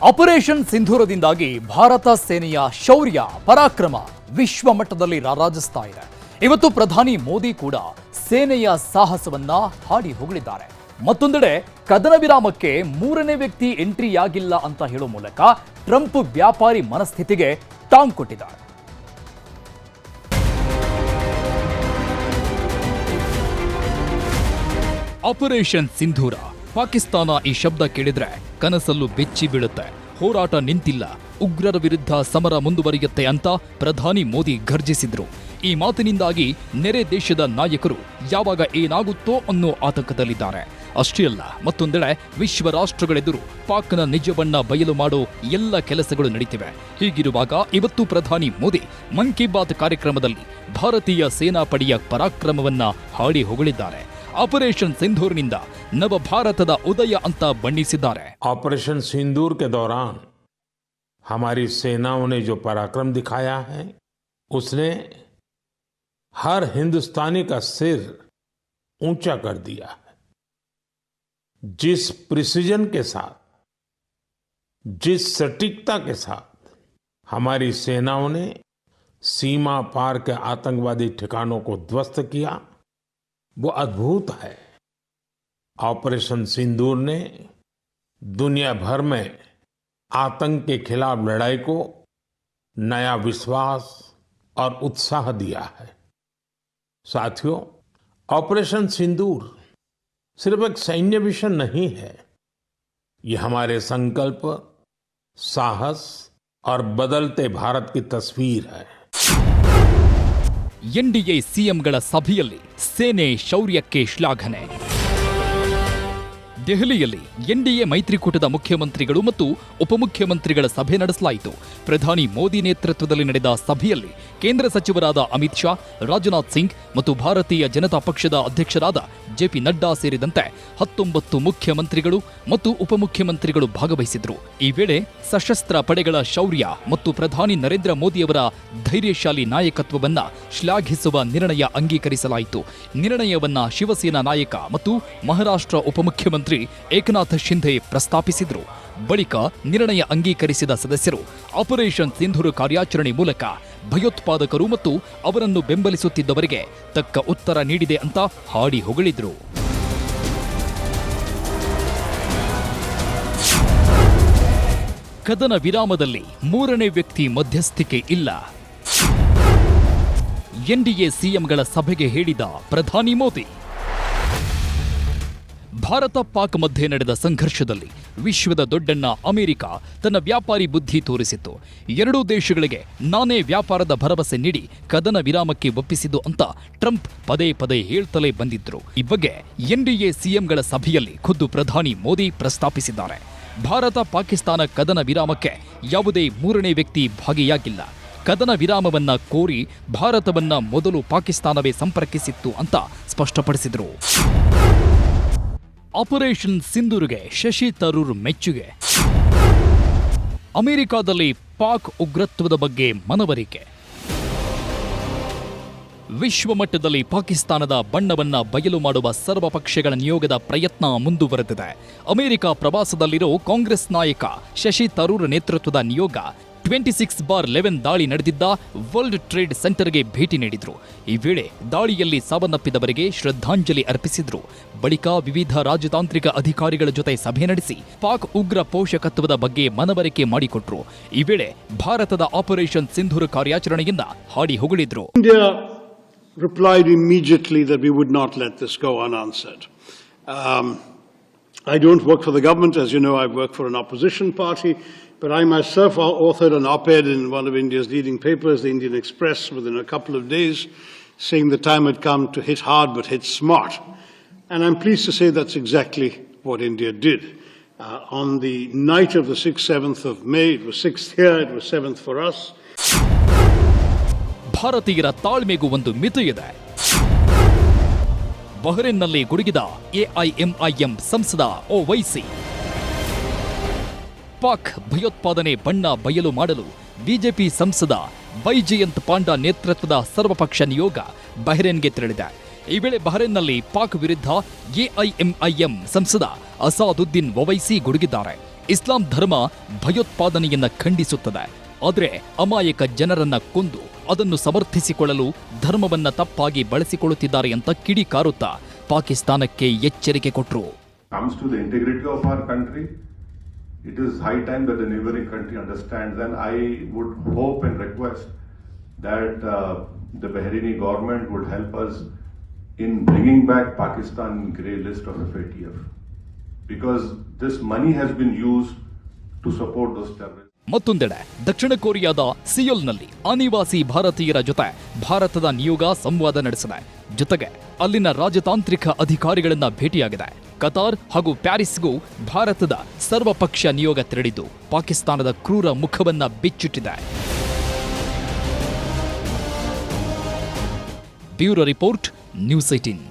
Operation ಸಿಂಧೂರದಿಂದಾಗಿ Bharat ಸೇನೆಯ ಶೌರ್ಯ ಪರಾಕ್ರಮ ವಿಶ್ವ ಮಟ್ಟದಲ್ಲಿ ರಾರಾಜಿಸ್ತಾ ಇದೆ. ಇವತ್ತು ಪ್ರಧಾನಿ ಮೋದಿ ಕೂಡ ಸೇನೆಯ ಸಾಹಸವನ್ನ ಹಾಡಿ ಹೊಗಳಿದ್ದಾರೆ. ಮತ್ತೊಂದೆಡೆ ಕದನ ವಿರಾಮಕ್ಕೆ ಮೂರನೇ ವ್ಯಕ್ತಿ ಎಂಟ್ರಿಯಾಗಿಲ್ಲ ಅಂತ ಹೇಳೋ ಮೂಲಕ ಟ್ರಂಪ್ ವ್ಯಾಪಾರಿ ಮನಸ್ಥಿತಿಗೆ ಟಾಂಗ್ ಕೊಟ್ಟಿದ್ದಾರೆ. ಆಪರೇಷನ್ ಸಿಂಧೂರ ಪಾಕಿಸ್ತಾನ ಈ ಶಬ್ದ ಕೇಳಿದ್ರೆ ಕನಸಲ್ಲೂ ಬೆಚ್ಚಿ ಬೀಳುತ್ತೆ. ಹೋರಾಟ ನಿಂತಿಲ್ಲ, ಉಗ್ರರ ವಿರುದ್ಧ ಸಮರ ಮುಂದುವರಿಯುತ್ತೆ ಅಂತ ಪ್ರಧಾನಿ ಮೋದಿ ಘರ್ಜಿಸಿದ್ರು. ಈ ಮಾತಿನಿಂದಾಗಿ ನೆರೆ ದೇಶದ ನಾಯಕರು ಯಾವಾಗ ಏನಾಗುತ್ತೋ ಅನ್ನೋ ಆತಂಕದಲ್ಲಿದ್ದಾರೆ. ಅಷ್ಟೇ ಅಲ್ಲ, ಮತ್ತೊಂದೆಡೆ ವಿಶ್ವ ರಾಷ್ಟ್ರಗಳೆದುರು ಪಾಕ್ನ ನಿಜವನ್ನ ಬಯಲು ಮಾಡೋ ಎಲ್ಲ ಕೆಲಸಗಳು ನಡೀತಿವೆ. ಹೀಗಿರುವಾಗ ಇವತ್ತು ಪ್ರಧಾನಿ ಮೋದಿ ಮನ್ ಕಿ ಬಾತ್ ಕಾರ್ಯಕ್ರಮದಲ್ಲಿ ಭಾರತೀಯ ಸೇನಾಪಡೆಯ ಪರಾಕ್ರಮವನ್ನ ಹಾಡಿ ಹೊಗಳಿದ್ದಾರೆ. ಆಪರೇಷನ್ सिंदूरनिंदा नव भारतದ उदय ಅಂತ ಬಣ್ಣಿಸಿದ್ದಾರೆ. ऑपरेशन सिंदूर के दौरान हमारी सेनाओं ने जो पराक्रम दिखाया है, उसने हर हिंदुस्तानी का सिर ऊंचा कर दिया है. जिस प्रिसिजन के साथ, जिस सटीकता के साथ हमारी सेनाओं ने सीमा पार के आतंकवादी ठिकानों को ध्वस्त किया, वो अद्भुत है. ऑपरेशन सिंदूर ने दुनिया भर में आतंक के खिलाफ लड़ाई को नया विश्वास और उत्साह दिया है. साथियों, ऑपरेशन सिंदूर सिर्फ एक सैन्य मिशन नहीं है, ये हमारे संकल्प, साहस और बदलते भारत की तस्वीर है. ಎನ್ಡಿಎ ಸಿಎಂಗಳ ಸಭೆಯಲ್ಲಿ ಸೇನೆ ಶೌರ್ಯಕ್ಕೆ ಶ್ಲಾಘನೆ. ದೆಹಲಿಯಲ್ಲಿ ಎನ್ಡಿಎ ಮೈತ್ರಿಕೂಟದ ಮುಖ್ಯಮಂತ್ರಿಗಳು ಮತ್ತು ಉಪಮುಖ್ಯಮಂತ್ರಿಗಳ ಸಭೆ ನಡೆಸಲಾಯಿತು. ಪ್ರಧಾನಿ ಮೋದಿ ನೇತೃತ್ವದಲ್ಲಿ ನಡೆದ ಸಭೆಯಲ್ಲಿ ಕೇಂದ್ರ ಸಚಿವರಾದ ಅಮಿತ್ ಶಾ, ರಾಜನಾಥ್ ಸಿಂಗ್ ಮತ್ತು ಭಾರತೀಯ ಜನತಾ ಪಕ್ಷದ ಅಧ್ಯಕ್ಷರಾದ ಜೆಪಿ ನಡ್ಡಾ ಸೇರಿದಂತೆ 19 ಮುಖ್ಯಮಂತ್ರಿಗಳು ಮತ್ತು ಉಪಮುಖ್ಯಮಂತ್ರಿಗಳು ಭಾಗವಹಿಸಿದ್ರು. ಈ ವೇಳೆ ಸಶಸ್ತ್ರ ಪಡೆಗಳ ಶೌರ್ಯ ಮತ್ತು ಪ್ರಧಾನಿ ನರೇಂದ್ರ ಮೋದಿಯವರ ಧೈರ್ಯಶಾಲಿ ನಾಯಕತ್ವವನ್ನ ಶ್ಲಾಘಿಸುವ ನಿರ್ಣಯ ಅಂಗೀಕರಿಸಲಾಯಿತು. ನಿರ್ಣಯವನ್ನ ಶಿವಸೇನಾ ನಾಯಕ ಮತ್ತು ಮಹಾರಾಷ್ಟ್ರ ಉಪಮುಖ್ಯಮಂತ್ರಿ ಏಕನಾಥ್ ಶಿಂಧೆ ಪ್ರಸ್ತಾಪಿಸಿದ್ರು. ಬಳಿಕ ನಿರ್ಣಯ ಅಂಗೀಕರಿಸಿದ ಸದಸ್ಯರು ಆಪರೇಷನ್ ಸಿಂಧೂರ್ ಕಾರ್ಯಾಚರಣೆ ಮೂಲಕ ಭಯೋತ್ಪಾದಕರು ಮತ್ತು ಅವರನ್ನು ಬೆಂಬಲಿಸುತ್ತಿದ್ದವರಿಗೆ ತಕ್ಕ ಉತ್ತರ ನೀಡಿದೆ ಅಂತ ಹಾಡಿ ಹೊಗಳಿದ್ರು. ಕದನ ವಿರಾಮದಲ್ಲಿ ಮೂರನೇ ವ್ಯಕ್ತಿ ಮಧ್ಯಸ್ಥಿಕೆ ಇಲ್ಲ. ಎನ್ಡಿಎ ಸಿಎಂಗಳ ಸಭೆಗೆ ಹೇಳಿದ ಪ್ರಧಾನಿ ಮೋದಿ. ಭಾರತ ಪಾಕ್ ಮಧ್ಯೆ ನಡೆದ ಸಂಘರ್ಷದಲ್ಲಿ ವಿಶ್ವದ ದೊಡ್ಡಣ್ಣ ಅಮೆರಿಕ ತನ್ನ ವ್ಯಾಪಾರಿ ಬುದ್ಧಿ ತೋರಿಸಿತ್ತು. ಎರಡೂ ದೇಶಗಳಿಗೆ ನಾನೇ ವ್ಯಾಪಾರದ ಭರವಸೆ ನೀಡಿ ಕದನ ವಿರಾಮಕ್ಕೆ ಒಪ್ಪಿಸಿದ್ದು ಅಂತ ಟ್ರಂಪ್ ಪದೇ ಪದೇ ಹೇಳ್ತಲೇ ಬಂದಿದ್ರು. ಈ ಬಗ್ಗೆ ಎನ್ಡಿಎ ಸಿಎಂಗಳ ಸಭೆಯಲ್ಲಿ ಖುದ್ದು ಪ್ರಧಾನಿ ಮೋದಿ ಪ್ರಸ್ತಾಪಿಸಿದ್ದಾರೆ. ಭಾರತ ಪಾಕಿಸ್ತಾನ ಕದನ ವಿರಾಮಕ್ಕೆ ಯಾವುದೇ ಮೂರನೇ ವ್ಯಕ್ತಿ ಭಾಗಿಯಾಗಿಲ್ಲ. ಕದನ ವಿರಾಮವನ್ನ ಕೋರಿ ಭಾರತವನ್ನ ಮೊದಲು ಪಾಕಿಸ್ತಾನವೇ ಸಂಪರ್ಕಿಸಿತ್ತು ಅಂತ ಸ್ಪಷ್ಟಪಡಿಸಿದರು. ಆಪರೇಷನ್ ಸಿಂಧೂರ್ಗೆ ಶಶಿ ತರೂರ್ ಮೆಚ್ಚುಗೆ. ಅಮೆರಿಕಾದಲ್ಲಿ ಪಾಕ್ ಉಗ್ರತ್ವದ ಬಗ್ಗೆ ಮನವರಿಕೆ. ವಿಶ್ವಮಟ್ಟದಲ್ಲಿ ಪಾಕಿಸ್ತಾನದ ಬಣ್ಣವನ್ನ ಬಯಲು ಮಾಡುವ ಸರ್ವಪಕ್ಷಗಳ ನಿಯೋಗದ ಪ್ರಯತ್ನ ಮುಂದುವರೆದಿದೆ. ಅಮೆರಿಕ ಪ್ರವಾಸದಲ್ಲಿರೋ ಕಾಂಗ್ರೆಸ್ ನಾಯಕ ಶಶಿ ತರೂರ್ ನೇತೃತ್ವದ ನಿಯೋಗ 26/11 ದಾಳಿ ನಡೆದಿದ್ದ ವರ್ಲ್ಡ್ ಟ್ರೇಡ್ ಸೆಂಟರ್ಗೆ ಭೇಟಿ ನೀಡಿದ್ರು. ಈ ವೇಳೆ ದಾಳಿಯಲ್ಲಿ ಸಾವನ್ನಪ್ಪಿದವರಿಗೆ ಶ್ರದ್ಧಾಂಜಲಿ ಅರ್ಪಿಸಿದ್ರು. ಬಳಿಕ ವಿವಿಧ ರಾಜತಾಂತ್ರಿಕ ಅಧಿಕಾರಿಗಳ ಜೊತೆ ಸಭೆ ನಡೆಸಿ ಪಾಕ್ ಉಗ್ರ ಪೋಷಕತ್ವದ ಬಗ್ಗೆ ಮನವರಿಕೆ ಮಾಡಿಕೊಟ್ರು. ಈ ವೇಳೆ ಭಾರತದ ಆಪರೇಷನ್ ಸಿಂಧೂರ್ ಕಾರ್ಯಾಚರಣೆಯನ್ನ ಹಾಡಿ ಹೊಗಳಿದ್ರು. India replied immediately that we would not let this go unanswered. I don't work for the government, as you know. I work for an opposition party. But I myself authored an op-ed in one of India's leading papers, the Indian Express, within a couple of days, saying the time had come to hit hard but hit smart. And I'm pleased to say that's exactly what India did. On the night of the 6th, 7th of May, it was 6th here, it was 7th for us. ಭಾರತೀಯರ ತಾಳ್ಮೆಗೂ ಒಂದು ಮಿತಿ ಇದೆ. ಬಹ್ರೇನ್ನಲ್ಲಿ ಗುಡುಗಿದ AIMIM ಸಂಸದ ಓವೈಸಿ. ಪಾಕ್ ಭಯೋತ್ಪಾದನೆ ಬಣ್ಣ ಬಯಲು ಮಾಡಲು BJP ಸಂಸದ ಬೈಜಯಂತ್ ಪಾಂಡಾ ನೇತೃತ್ವದ ಸರ್ವಪಕ್ಷ ನಿಯೋಗ ಬಹ್ರೇನ್ಗೆ ತೆರಳಿದೆ. ಈ ವೇಳೆ ಬಹ್ರೇನ್ನಲ್ಲಿ ಪಾಕ್ ವಿರುದ್ಧ ಎಐಎಂಐಎಂ ಸಂಸದ ಅಸಾದುದ್ದೀನ್ ಒವೈಸಿ ಗುಡುಗಿದ್ದಾರೆ. ಇಸ್ಲಾಂ ಧರ್ಮ ಭಯೋತ್ಪಾದನೆಯನ್ನ ಖಂಡಿಸುತ್ತದೆ. ಆದರೆ ಅಮಾಯಕ ಜನರನ್ನ ಕೊಂದು ಅದನ್ನು ಸಮರ್ಥಿಸಿಕೊಳ್ಳಲು ಧರ್ಮವನ್ನ ತಪ್ಪಾಗಿ ಬಳಸಿಕೊಳ್ಳುತ್ತಿದ್ದಾರೆ ಅಂತ ಕಿಡಿಕಾರುತ್ತಾ ಪಾಕಿಸ್ತಾನಕ್ಕೆ ಎಚ್ಚರಿಕೆ ಕೊಟ್ಟರು. Comes to the integrity of our country, it is high time that the neighboring country understands, and I would hope and request that the Bahraini government would help us in bringing back Pakistan in grey list of FATF, because this money has been used to support those terrorists. ಮತ್ತೊಂದೆಡೆ ದಕ್ಷಿಣ ಕೊರಿಯಾದ ಸಿಯೋಲ್ನಲ್ಲಿ ಅನಿವಾಸಿ ಭಾರತೀಯರ ಜೊತೆ ಭಾರತದ ನಿಯೋಗ ಸಂವಾದ ನಡೆಸಿದೆ. ಜೊತೆಗೆ ಅಲ್ಲಿನ ರಾಜತಾಂತ್ರಿಕ ಅಧಿಕಾರಿಗಳನ್ನ ಭೇಟಿಯಾಗಿದೆ. ಕತಾರ್ ಹಾಗೂ ಪ್ಯಾರಿಸ್ಗೂ ಭಾರತದ ಸರ್ವಪಕ್ಷ ನಿಯೋಗ ತೆರಳಿದ್ದು ಪಾಕಿಸ್ತಾನದ ಕ್ರೂರ ಮುಖವನ್ನ ಬಿಚ್ಚಿಟ್ಟಿದೆ. Bureau report, news 18.